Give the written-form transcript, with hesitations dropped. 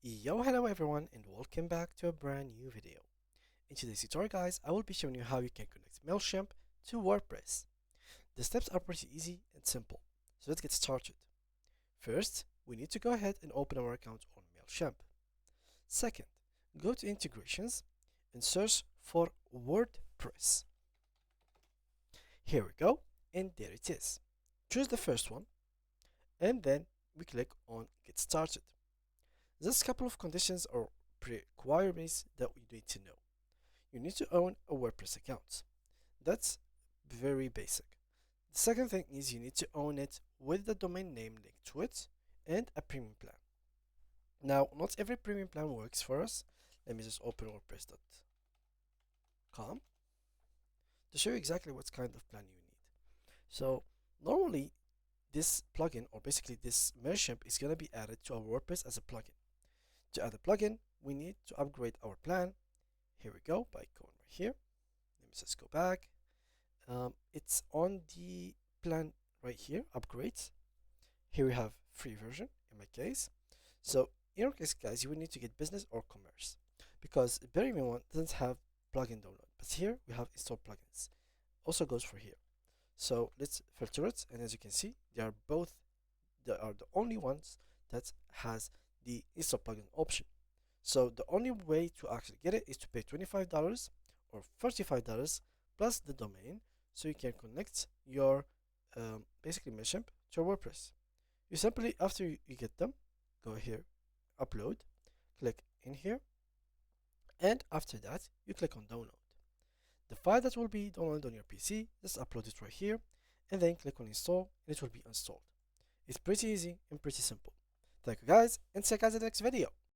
Hello everyone, and welcome back to a brand new video. In today's tutorial, guys, I will be showing you how you can connect Mailchimp to WordPress. The steps are pretty easy and simple, so let's get started. First, we need to go ahead and open our account on Mailchimp. Second, go to integrations and search for WordPress. Here we go, and there it is. Choose the first one, and then we click on get started. There's a couple of conditions or requirements that we need to know. You need to own a WordPress account. That's very basic. The second thing is you need to own it with the domain name linked to it and a premium plan. Now, not every premium plan works for us. Let me just open WordPress.com to show you exactly what kind of plan you need. So, normally, this plugin or basically this Mailchimp is going to be added to our WordPress as a plugin. To add a plugin, we need to upgrade our plan. Here we go, by going right here. Let me just go back. It's on the plan right here, upgrades. Here we have free version in my case. So in your case, guys, you will need to get business or commerce because premium one doesn't have plugin download, but here we have install plugins. Also goes for here. So let's filter it, and as you can see, they are the only ones that has the install plugin option. So the only way to actually get it is to pay $25 or $35 plus the domain, so you can connect your basically Mailchimp to your WordPress. You simply, after you get them, go here, upload, click in here, and after that you click on download. The file that will be downloaded on your PC, just upload it right here, and then click on install, and it will be installed. It's pretty easy and pretty simple. Thank you guys, and see you guys in the next video.